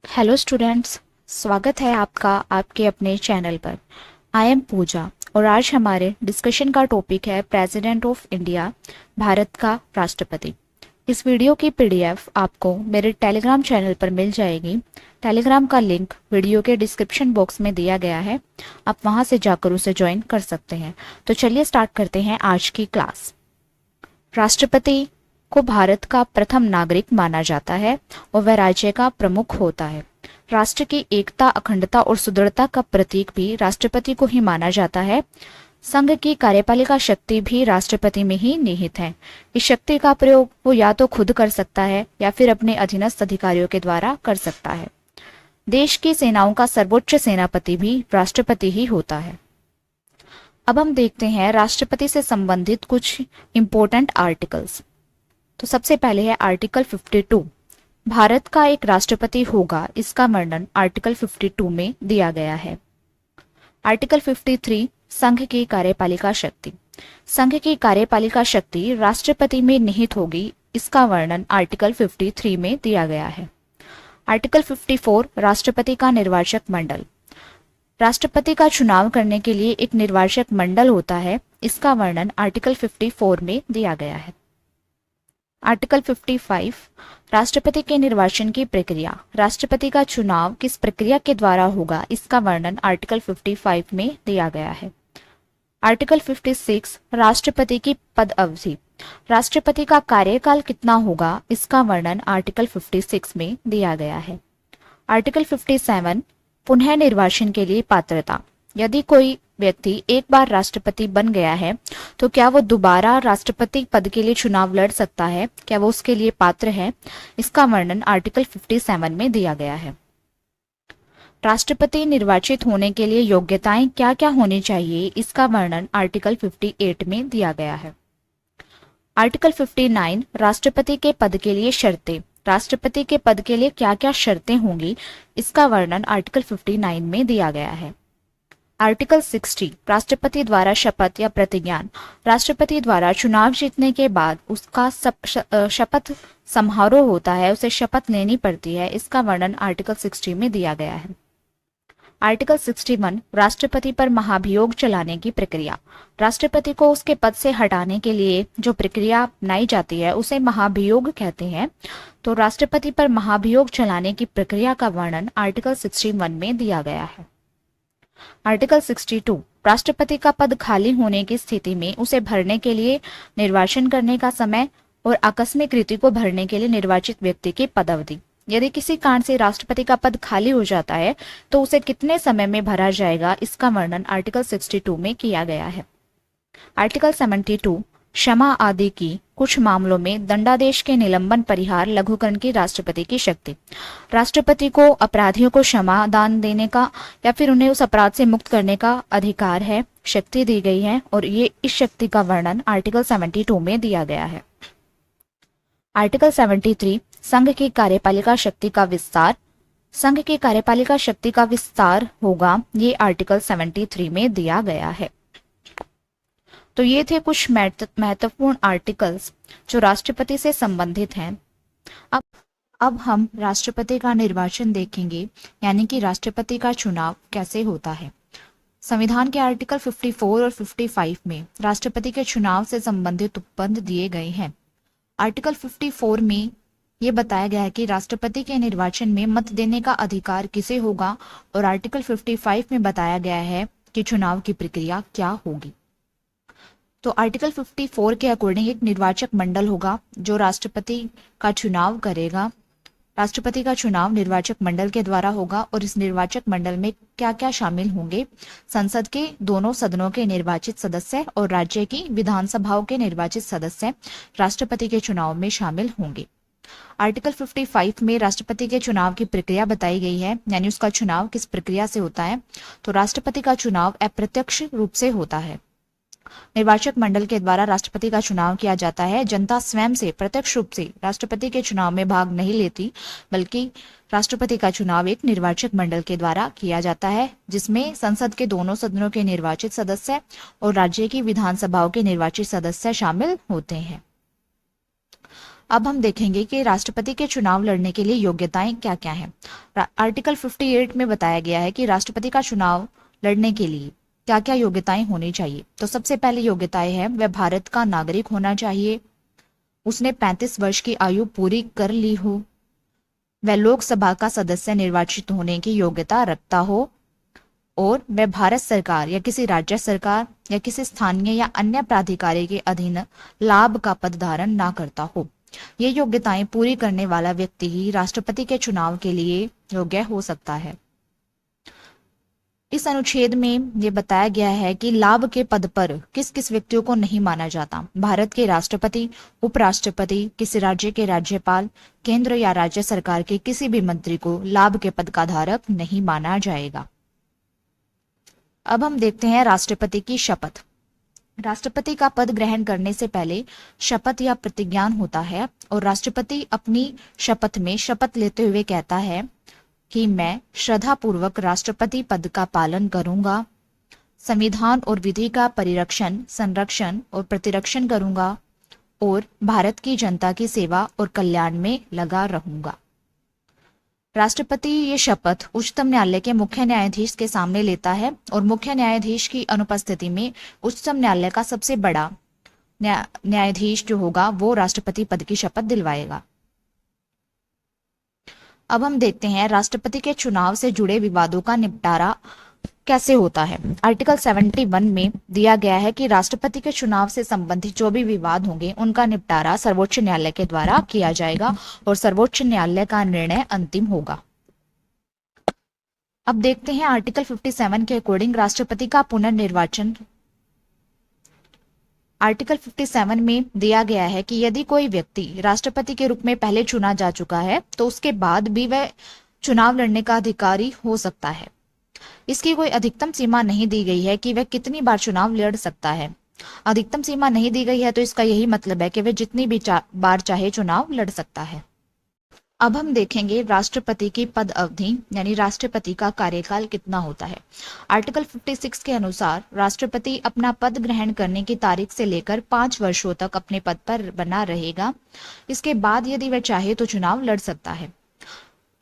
Hello students, स्वागत है आपका आपके अपने चैनल पर। आई एम पूजा और आज हमारे डिस्कशन का टॉपिक है प्रेसिडेंट ऑफ इंडिया, भारत का राष्ट्रपति। इस वीडियो की पीडीएफ आपको मेरे टेलीग्राम चैनल पर मिल जाएगी। टेलीग्राम का लिंक वीडियो के डिस्क्रिप्शन बॉक्स में दिया गया है, आप वहां से जाकर उसे ज्वाइन कर सकते हैं। तो चलिए स्टार्ट करते हैं आज की क्लास। राष्ट्रपति को भारत का प्रथम नागरिक माना जाता है और वह राज्य का प्रमुख होता है। राष्ट्र की एकता, अखंडता और सुदृढ़ता का प्रतीक भी राष्ट्रपति को ही माना जाता है। संघ की कार्यपालिका शक्ति भी राष्ट्रपति में ही निहित है। इस शक्ति का प्रयोग वो या तो खुद कर सकता है या फिर अपने अधीनस्थ अधिकारियों के द्वारा कर सकता है। देश की सेनाओं का सर्वोच्च सेनापति भी राष्ट्रपति ही होता है। अब हम देखते हैं राष्ट्रपति से संबंधित कुछ इंपॉर्टेंट आर्टिकल्स। तो सबसे पहले है आर्टिकल 52। भारत का एक राष्ट्रपति होगा, इसका वर्णन आर्टिकल 52 में दिया गया है। आर्टिकल 53 संघ की कार्यपालिका शक्ति। संघ की कार्यपालिका शक्ति राष्ट्रपति में निहित होगी, इसका वर्णन आर्टिकल 53 में दिया गया है। आर्टिकल 54 राष्ट्रपति का निर्वाचक मंडल। राष्ट्रपति का चुनाव करने के लिए एक निर्वाचक मंडल होता है, इसका वर्णन आर्टिकल 54 में दिया गया है। आर्टिकल 55 राष्ट्रपति के निर्वाचन की प्रक्रिया। राष्ट्रपति का चुनाव किस प्रक्रिया के द्वारा होगा, इसका वर्णन आर्टिकल 55 में दिया गया है। आर्टिकल 56 राष्ट्रपति की पद अवधि। राष्ट्रपति का कार्यकाल कितना होगा, इसका वर्णन आर्टिकल 56 में दिया गया है। आर्टिकल 57 पुनः निर्वाचन के लिए पात्रता। यदि कोई व्यक्ति एक बार राष्ट्रपति बन गया है तो क्या वो दोबारा राष्ट्रपति पद के लिए चुनाव लड़ सकता है, क्या वो उसके लिए पात्र है, इसका वर्णन आर्टिकल 57 में दिया गया है। राष्ट्रपति निर्वाचित होने के लिए योग्यताएं क्या क्या होनी चाहिए, इसका वर्णन आर्टिकल 58 में दिया गया है। आर्टिकल 59 राष्ट्रपति के पद के लिए शर्तें। राष्ट्रपति के पद के लिए क्या क्या शर्तें होंगी, इसका वर्णन आर्टिकल 59 में दिया गया है। आर्टिकल 60 राष्ट्रपति द्वारा शपथ या प्रतिज्ञान। राष्ट्रपति द्वारा चुनाव जीतने के बाद उसका शपथ समारोह होता है, उसे शपथ लेनी पड़ती है, इसका वर्णन आर्टिकल 60 में दिया गया है। आर्टिकल 61 राष्ट्रपति पर महाभियोग चलाने की प्रक्रिया। राष्ट्रपति को उसके पद से हटाने के लिए जो प्रक्रिया अपनाई जाती है उसे महाभियोग कहते हैं। तो राष्ट्रपति पर महाभियोग चलाने की प्रक्रिया का वर्णन आर्टिकल 61 में दिया गया है। आर्टिकल 62 राष्ट्रपति का पद खाली होने की स्थिति में उसे भरने के लिए निर्वाचन करने का समय और आकस्मिक रीति को भरने के लिए निर्वाचित व्यक्ति की पदावधि। यदि किसी कारण से राष्ट्रपति का पद खाली हो जाता है तो उसे कितने समय में भरा जाएगा, इसका वर्णन आर्टिकल 62 में किया गया है। आर्टिकल 72 क्षमा आदि की कुछ मामलों में दंडादेश के निलंबन, परिहार, लघुकरण की राष्ट्रपति की शक्ति। राष्ट्रपति को अपराधियों को क्षमा दान देने का या फिर उन्हें उस अपराध से मुक्त करने का अधिकार है, शक्ति दी गई है और ये इस शक्ति का वर्णन आर्टिकल 72 में दिया गया है। आर्टिकल 73 संघ की कार्यपालिका शक्ति का विस्तार। संघ की कार्यपालिका शक्ति का विस्तार होगा, ये आर्टिकल 73 में दिया गया है। तो ये थे कुछ महत्वपूर्ण आर्टिकल्स जो राष्ट्रपति से संबंधित हैं। अब हम राष्ट्रपति का निर्वाचन देखेंगे, यानी कि राष्ट्रपति का चुनाव कैसे होता है। संविधान के आर्टिकल 54 और 55 में राष्ट्रपति के चुनाव से संबंधित उपबंध दिए गए हैं। आर्टिकल 54 में ये बताया गया है कि राष्ट्रपति के निर्वाचन में मत देने का अधिकार किसे होगा और आर्टिकल 55 में बताया गया है कि चुनाव की प्रक्रिया क्या होगी। तो आर्टिकल 54 के अकॉर्डिंग एक निर्वाचक मंडल होगा जो राष्ट्रपति का चुनाव करेगा। राष्ट्रपति का चुनाव निर्वाचक मंडल के द्वारा होगा और इस निर्वाचक मंडल में क्या क्या शामिल होंगे, संसद के दोनों सदनों के निर्वाचित सदस्य और राज्य की विधानसभाओं के निर्वाचित सदस्य राष्ट्रपति के चुनाव में शामिल होंगे। आर्टिकल 55 में राष्ट्रपति के चुनाव की प्रक्रिया बताई गई है, यानी उसका चुनाव किस प्रक्रिया से होता है। तो राष्ट्रपति का चुनाव अप्रत्यक्ष रूप से होता है। निर्वाचक मंडल के द्वारा राष्ट्रपति का चुनाव किया जाता है। जनता स्वयं से प्रत्यक्ष रूप से राष्ट्रपति के चुनाव में भाग नहीं लेती, बल्कि राष्ट्रपति का चुनाव एक निर्वाचक मंडल के द्वारा किया जाता है, जिसमें संसद के दोनों सदनों के निर्वाचित सदस्य और राज्य की विधानसभाओं के निर्वाचित सदस्य शामिल होते हैं। अब हम देखेंगे कि राष्ट्रपति के चुनाव लड़ने के लिए योग्यताएं क्या क्या हैं। आर्टिकल 58 में बताया गया है कि राष्ट्रपति का चुनाव लड़ने के लिए क्या क्या योग्यताएं होनी चाहिए। तो सबसे पहले योग्यताएं है, वह भारत का नागरिक होना चाहिए, उसने 35 वर्ष की आयु पूरी कर ली हो, वह लोकसभा का सदस्य निर्वाचित होने की योग्यता रखता हो, और वह भारत सरकार या किसी राज्य सरकार या किसी स्थानीय या अन्य प्राधिकारी के अधीन लाभ का पद धारण ना करता हो। ये योग्यताएं पूरी करने वाला व्यक्ति ही राष्ट्रपति के चुनाव के लिए योग्य हो सकता है। इस अनुच्छेद में ये बताया गया है कि लाभ के पद पर किस किस व्यक्तियों को नहीं माना जाता। भारत के राष्ट्रपति, उपराष्ट्रपति, किसी राज्य के राज्यपाल, केंद्र या राज्य सरकार के किसी भी मंत्री को लाभ के पद का धारक नहीं माना जाएगा। अब हम देखते हैं राष्ट्रपति की शपथ। राष्ट्रपति का पद ग्रहण करने से पहले शपथ या प्रतिज्ञान होता है और राष्ट्रपति अपनी शपथ में शपथ लेते हुए कहता है कि मैं श्रद्धापूर्वक राष्ट्रपति पद का पालन करूंगा, संविधान और विधि का परिरक्षण, संरक्षण और प्रतिरक्षण करूंगा और भारत की जनता की सेवा और कल्याण में लगा रहूंगा। राष्ट्रपति ये शपथ उच्चतम न्यायालय के मुख्य न्यायाधीश के सामने लेता है और मुख्य न्यायाधीश की अनुपस्थिति में उच्चतम न्यायालय का सबसे बड़ा न्यायाधीश जो होगा वो राष्ट्रपति पद की शपथ दिलवाएगा। अब हम देखते हैं राष्ट्रपति के चुनाव से जुड़े विवादों का निपटारा कैसे होता है। आर्टिकल 71 में दिया गया है कि राष्ट्रपति के चुनाव से संबंधित जो भी विवाद होंगे उनका निपटारा सर्वोच्च न्यायालय के द्वारा किया जाएगा और सर्वोच्च न्यायालय का निर्णय अंतिम होगा। अब देखते हैं आर्टिकल 57 के अकॉर्डिंग राष्ट्रपति का पुनर्निर्वाचन। आर्टिकल 57 में दिया गया है कि यदि कोई व्यक्ति राष्ट्रपति के रूप में पहले चुना जा चुका है तो उसके बाद भी वह चुनाव लड़ने का अधिकारी हो सकता है। इसकी कोई अधिकतम सीमा नहीं दी गई है कि वह कितनी बार चुनाव लड़ सकता है। अधिकतम सीमा नहीं दी गई है तो इसका यही मतलब है कि वह जितनी भी बार चाहे चुनाव लड़ सकता है। अब हम देखेंगे राष्ट्रपति की पद अवधि यानी राष्ट्रपति का कार्यकाल कितना होता है। आर्टिकल 56 के अनुसार राष्ट्रपति अपना पद ग्रहण करने की तारीख से लेकर 5 वर्षों तक अपने पद पर बना रहेगा। इसके बाद यदि वह चाहे तो चुनाव लड़ सकता है।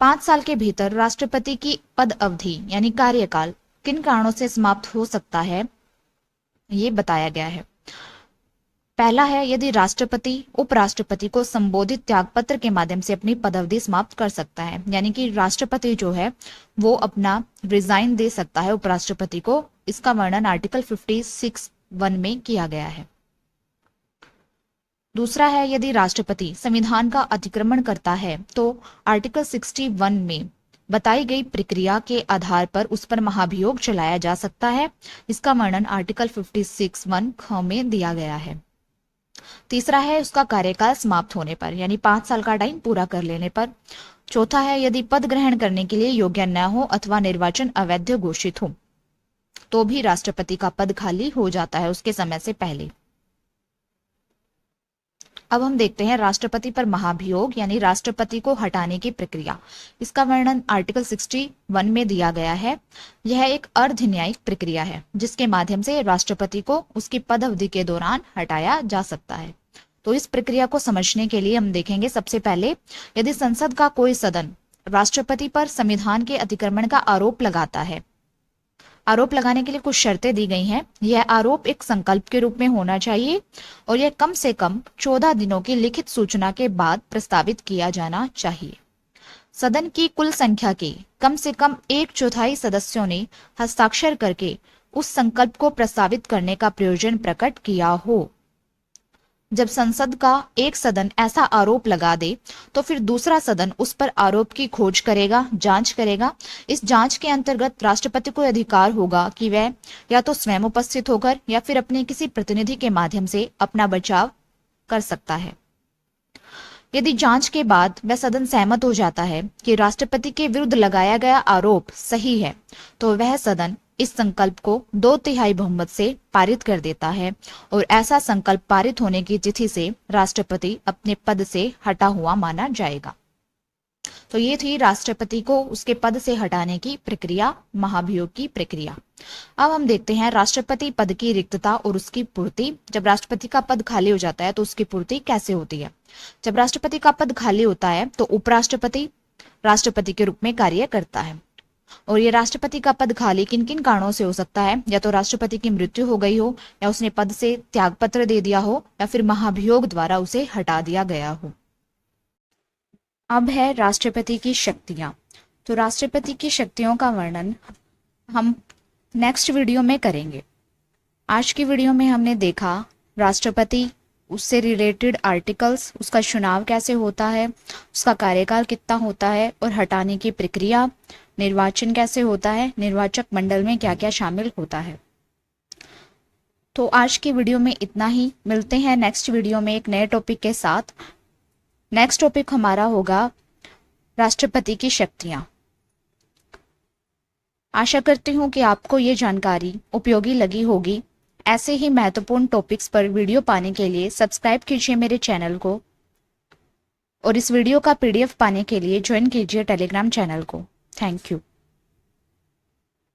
5 साल के भीतर राष्ट्रपति की पद अवधि यानी कार्यकाल किन कारणों से समाप्त हो सकता है ये बताया गया है। पहला है, यदि राष्ट्रपति उपराष्ट्रपति को संबोधित त्यागपत्र के माध्यम से अपनी पदावधि समाप्त कर सकता है, यानी कि राष्ट्रपति जो है वो अपना रिजाइन दे सकता है उपराष्ट्रपति को। इसका वर्णन आर्टिकल 56(1) में किया गया है। दूसरा है, यदि राष्ट्रपति संविधान का अतिक्रमण करता है तो आर्टिकल 61 में बताई गई प्रक्रिया के आधार पर उस पर महाभियोग चलाया जा सकता है। इसका वर्णन आर्टिकल 56(1) ख में दिया गया है। तीसरा है, उसका कार्यकाल समाप्त होने पर यानी 5 साल का टाइम पूरा कर लेने पर। चौथा है, यदि पद ग्रहण करने के लिए योग्य न हो अथवा निर्वाचन अवैध घोषित हो तो भी राष्ट्रपति का पद खाली हो जाता है उसके समय से पहले। अब हम देखते हैं राष्ट्रपति पर महाभियोग यानी राष्ट्रपति को हटाने की प्रक्रिया। इसका वर्णन आर्टिकल 61 में दिया गया है। यह एक अर्ध न्यायिक प्रक्रिया है जिसके माध्यम से राष्ट्रपति को उसकी पद अवधि के दौरान हटाया जा सकता है। तो इस प्रक्रिया को समझने के लिए हम देखेंगे, सबसे पहले यदि संसद का कोई सदन राष्ट्रपति पर संविधान के अतिक्रमण का आरोप लगाता है। आरोप लगाने के लिए कुछ शर्तें दी गई हैं। यह आरोप एक संकल्प के रूप में होना चाहिए और यह कम से कम 14 दिनों की लिखित सूचना के बाद प्रस्तावित किया जाना चाहिए। सदन की कुल संख्या के कम से कम 1/4 सदस्यों ने हस्ताक्षर करके उस संकल्प को प्रस्तावित करने का प्रयोजन प्रकट किया हो। जब संसद का एक सदन ऐसा आरोप लगा दे तो फिर दूसरा सदन उस पर आरोप की खोज करेगा, जांच करेगा। इस जांच के अंतर्गत राष्ट्रपति को अधिकार होगा कि वह या तो स्वयं उपस्थित होकर या फिर अपने किसी प्रतिनिधि के माध्यम से अपना बचाव कर सकता है। यदि जांच के बाद वह सदन सहमत हो जाता है कि राष्ट्रपति के विरुद्ध लगाया गया आरोप सही है तो वह सदन इस संकल्प को 2/3 बहुमत से पारित कर देता है और ऐसा संकल्प पारित होने की तिथि से राष्ट्रपति अपने पद से हटा हुआ माना जाएगा। तो ये थी राष्ट्रपति को उसके पद से हटाने की प्रक्रिया, महाभियोग की प्रक्रिया। अब हम देखते हैं राष्ट्रपति पद की रिक्तता और उसकी पूर्ति। जब राष्ट्रपति का पद खाली हो जाता है तो उसकी पूर्ति कैसे होती है। जब राष्ट्रपति का पद खाली होता है तो उपराष्ट्रपति राष्ट्रपति के रूप में कार्य करता है। और ये राष्ट्रपति का पद खाली किन किन कारणों से हो सकता है, या तो राष्ट्रपति की मृत्यु हो गई हो, या उसने पद से त्यागपत्र दे दिया हो, या फिर महाभियोग द्वारा उसे हटा दिया गया हो। अब है राष्ट्रपति की शक्तियां। तो राष्ट्रपति की शक्तियों का वर्णन हम नेक्स्ट वीडियो में करेंगे। आज की वीडियो में हमने देखा राष्ट्रपति, उससे रिलेटेड आर्टिकल्स, उसका चुनाव कैसे होता है, उसका कार्यकाल कितना होता है, और हटाने की प्रक्रिया, निर्वाचन कैसे होता है, निर्वाचक मंडल में क्या क्या शामिल होता है। तो आज की वीडियो में इतना ही। मिलते हैं नेक्स्ट वीडियो में एक नए टॉपिक के साथ। नेक्स्ट टॉपिक हमारा होगा राष्ट्रपति की शक्तियां। आशा करती हूँ कि आपको ये जानकारी उपयोगी लगी होगी। ऐसे ही महत्वपूर्ण टॉपिक्स पर वीडियो पाने के लिए सब्सक्राइब कीजिए मेरे चैनल को, और इस वीडियो का PDF पाने के लिए ज्वाइन कीजिए टेलीग्राम चैनल को। Thank you.